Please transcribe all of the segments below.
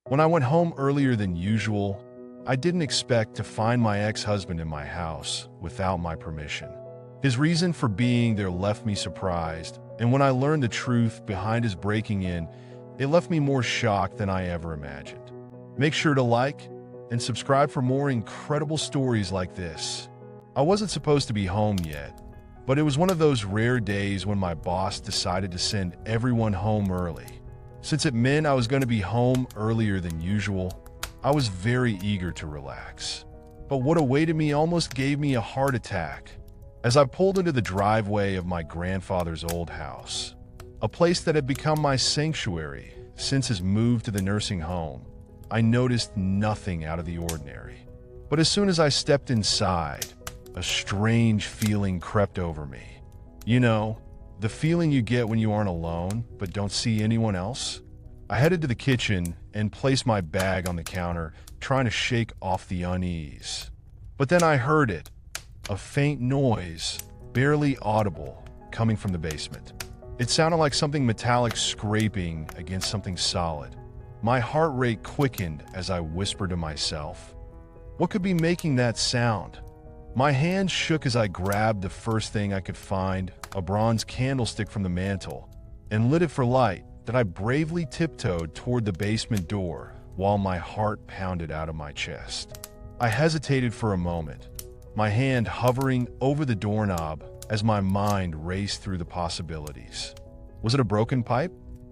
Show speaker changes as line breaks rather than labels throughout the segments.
When I went home earlier than usual, I didn't expect to find my ex-husband in my house without my permission. His reason for being there left me surprised, and when I learned the truth behind his breaking in, it left me more shocked than I ever imagined. Make sure to like and subscribe for more incredible stories like this. I wasn't supposed to be home yet, but it was one of those rare days when my boss decided to send everyone home early. Since it meant I was going to be home earlier than usual, I was very eager to relax. But what awaited me almost gave me a heart attack as I pulled into the driveway of my grandfather's old house, a place that had become my sanctuary since his move to the nursing home. I noticed nothing out of the ordinary. But as soon as I stepped inside, a strange feeling crept over me. You know, the feeling you get when you aren't alone but don't see anyone else? I headed to the kitchen and placed my bag on the counter, trying to shake off the unease. But then I heard it, a faint noise, barely audible, coming from the basement. It sounded like something metallic scraping against something solid. My heart rate quickened as I whispered to myself, what could be making that sound? My hands shook as I grabbed the first thing I could find, a bronze candlestick from the mantel, and lit it for light. Then I bravely tiptoed toward the basement door while my heart pounded out of my chest. I hesitated for a moment, my hand hovering over the doorknob as my mind raced through the possibilities. Was it a broken pipe?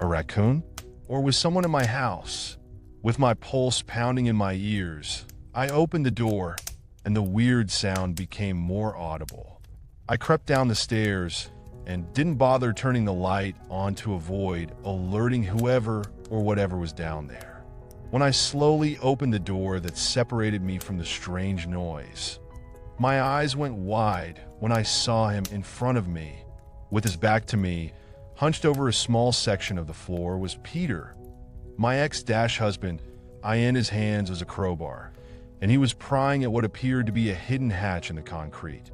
A raccoon? Or was someone in my house? With my pulse pounding in my ears, I opened the door and the weird sound became more audible. I crept down the stairs and didn't bother turning the light on to avoid alerting whoever or whatever was down there. When I slowly opened the door that separated me from the strange noise, my eyes went wide when I saw him in front of me. With his back to me, hunched over a small section of the floor, was Peter, my ex-husband. In his hands was a crowbar, and he was prying at what appeared to be a hidden hatch in the concrete.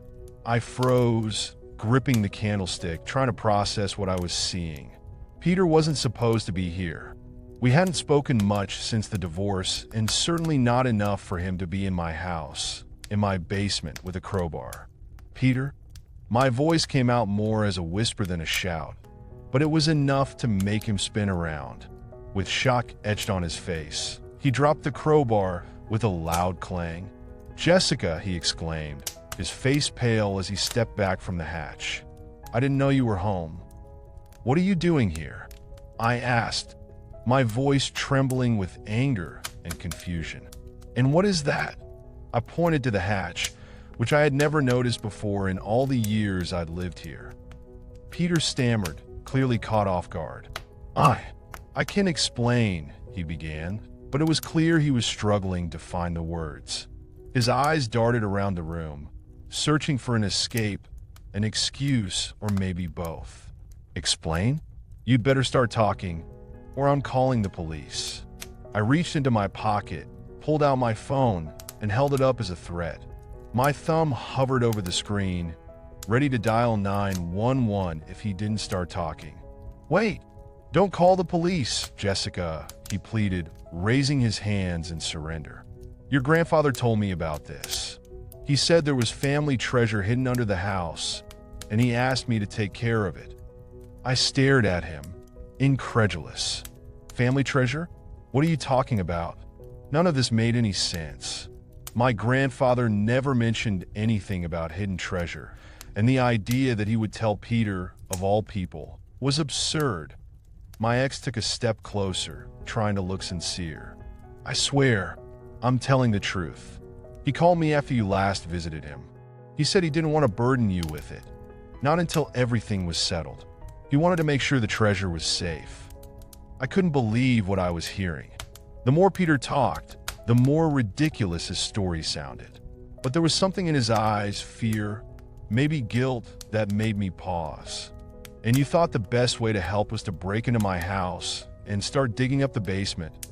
I froze, gripping the candlestick, trying to process what I was seeing. Peter wasn't supposed to be here. We hadn't spoken much since the divorce, and certainly not enough for him to be in my house, in my basement with a crowbar. Peter? My voice came out more as a whisper than a shout, but it was enough to make him spin around. With shock etched on his face, he dropped the crowbar with a loud clang. "Jessica," he exclaimed, his face pale as he stepped back from the hatch. "I didn't know you were home. What are you doing here?" I asked, my voice trembling with anger and confusion. "And what is that?" I pointed to the hatch, which I had never noticed before in all the years I'd lived here. Peter stammered, clearly caught off guard. I can't explain," he began, but it was clear he was struggling to find the words. His eyes darted around the room, searching for an escape, an excuse, or maybe both. "Explain? You'd better start talking, or I'm calling the police." I reached into my pocket, pulled out my phone, and held it up as a threat. My thumb hovered over the screen, ready to dial 911 if he didn't start talking. "Wait, don't call the police, Jessica," he pleaded, raising his hands in surrender. "Your grandfather told me about this. He said there was family treasure hidden under the house, and he asked me to take care of it." I stared at him, incredulous. "Family treasure? What are you talking about?" None of this made any sense. My grandfather never mentioned anything about hidden treasure, and the idea that he would tell Peter, of all people, was absurd. My ex took a step closer, trying to look sincere. "I swear, I'm telling the truth. He called me after you last visited him. He said he didn't want to burden you with it, not until everything was settled. He wanted to make sure the treasure was safe." I couldn't believe what I was hearing. The more Peter talked, the more ridiculous his story sounded. But there was something in his eyes, fear, maybe guilt, that made me pause. "And you thought the best way to help was to break into my house and start digging up the basement?"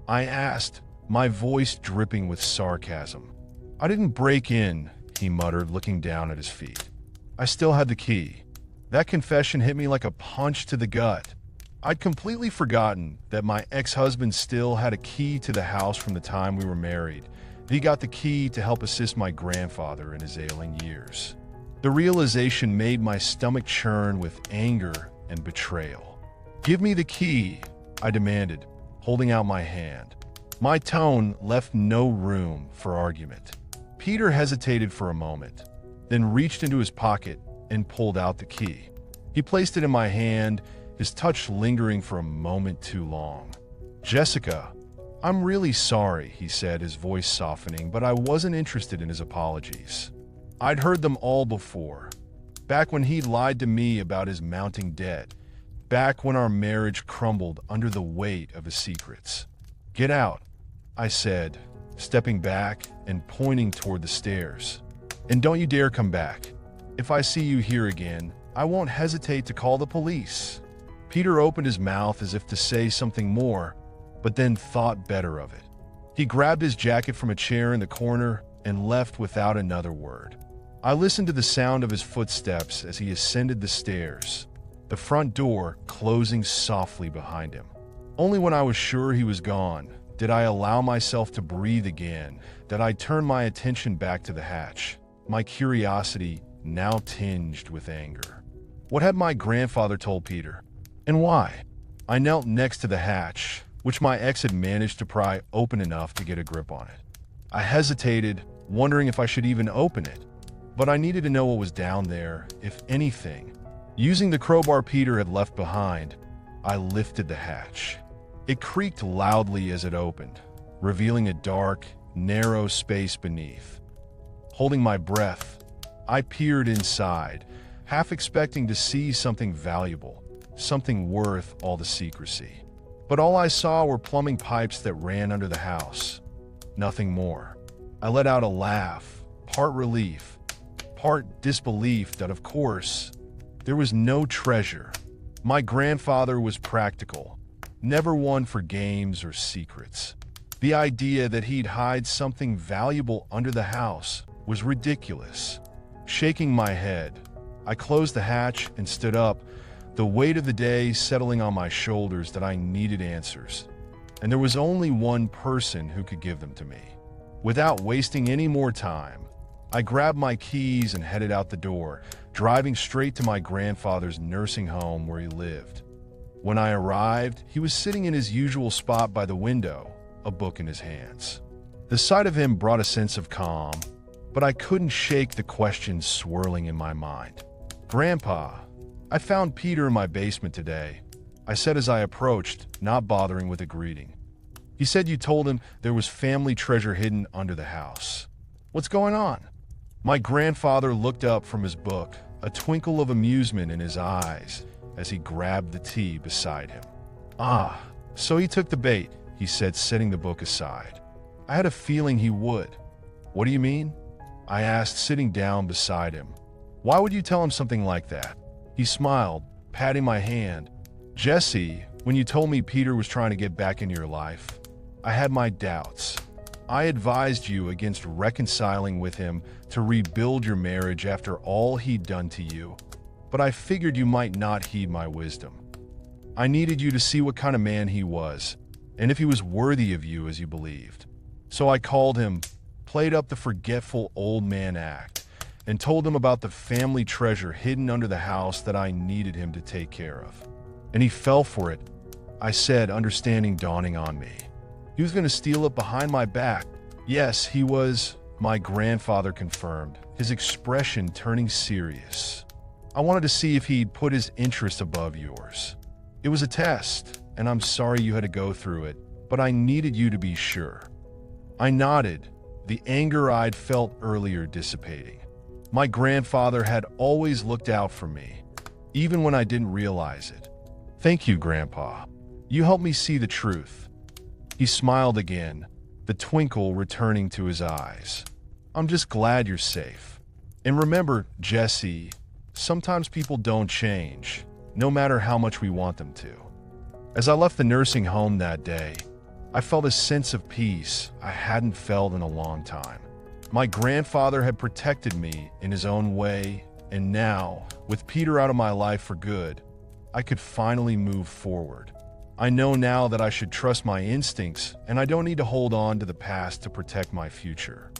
I asked, my voice dripping with sarcasm. "I didn't break in," he muttered, looking down at his feet. "I still had the key." That confession hit me like a punch to the gut. I'd completely forgotten that my ex-husband still had a key to the house from the time we were married. He got the key to help assist my grandfather in his ailing years. The realization made my stomach churn with anger and betrayal. "Give me the key," I demanded, holding out my hand. My tone left no room for argument. Peter hesitated for a moment, then reached into his pocket and pulled out the key. He placed it in my hand, his touch lingering for a moment too long. "Jessica, I'm really sorry," he said, his voice softening, but I wasn't interested in his apologies. I'd heard them all before. Back when he lied to me about his mounting debt. Back when our marriage crumbled under the weight of his secrets. "Get out," I said, stepping back and pointing toward the stairs. "And don't you dare come back. If I see you here again, I won't hesitate to call the police." Peter opened his mouth as if to say something more, but then thought better of it. He grabbed his jacket from a chair in the corner and left without another word. I listened to the sound of his footsteps as he ascended the stairs, the front door closing softly behind him. Only when I was sure he was gone did I allow myself to breathe again, that I turned my attention back to the hatch, my curiosity now tinged with anger. What had my grandfather told Peter? And why? I knelt next to the hatch, which my ex had managed to pry open enough to get a grip on it. I hesitated, wondering if I should even open it, but I needed to know what was down there, if anything. Using the crowbar Peter had left behind, I lifted the hatch. It creaked loudly as it opened, revealing a dark, narrow space beneath. Holding my breath, I peered inside, half expecting to see something valuable, something worth all the secrecy. But all I saw were plumbing pipes that ran under the house. Nothing more. I let out a laugh, part relief, part disbelief that, of course, there was no treasure. My grandfather was practical, never one for games or secrets. The idea that he'd hide something valuable under the house was ridiculous. Shaking my head, I closed the hatch and stood up, the weight of the day settling on my shoulders that I needed answers. And there was only one person who could give them to me. Without wasting any more time, I grabbed my keys and headed out the door, driving straight to my grandfather's nursing home where he lived. When I arrived, he was sitting in his usual spot by the window, a book in his hands. The sight of him brought a sense of calm, but I couldn't shake the questions swirling in my mind. "Grandpa, I found Peter in my basement today," I said as I approached, not bothering with a greeting. "He said you told him there was family treasure hidden under the house. What's going on?" My grandfather looked up from his book, a twinkle of amusement in his eyes as he grabbed the tea beside him. "Ah, so he took the bait," he said, setting the book aside. I had a feeling he would. "What do you mean?" I asked, sitting down beside him. "Why would you tell him something like that?" He smiled, patting my hand. "Jesse, when you told me Peter was trying to get back into your life, I had my doubts. I advised you against reconciling with him to rebuild your marriage after all he'd done to you, but I figured you might not heed my wisdom. I needed you to see what kind of man he was, and if he was worthy of you as you believed. So I called him, played up the forgetful old man act, and told him about the family treasure hidden under the house that I needed him to take care of. And he fell for it," I said, understanding dawning on me. "He was going to steal it behind my back." "Yes, he was," my grandfather confirmed, his expression turning serious. "I wanted to see if he'd put his interest above yours. It was a test, and I'm sorry you had to go through it, but I needed you to be sure." I nodded, the anger I'd felt earlier dissipating. My grandfather had always looked out for me, even when I didn't realize it. "Thank you, Grandpa. You helped me see the truth." He smiled again, the twinkle returning to his eyes. "I'm just glad you're safe. And remember, Jesse, sometimes people don't change, no matter how much we want them to." As I left the nursing home that day, I felt a sense of peace I hadn't felt in a long time. My grandfather had protected me in his own way, and now, with Peter out of my life for good, I could finally move forward. I know now that I should trust my instincts, and I don't need to hold on to the past to protect my future.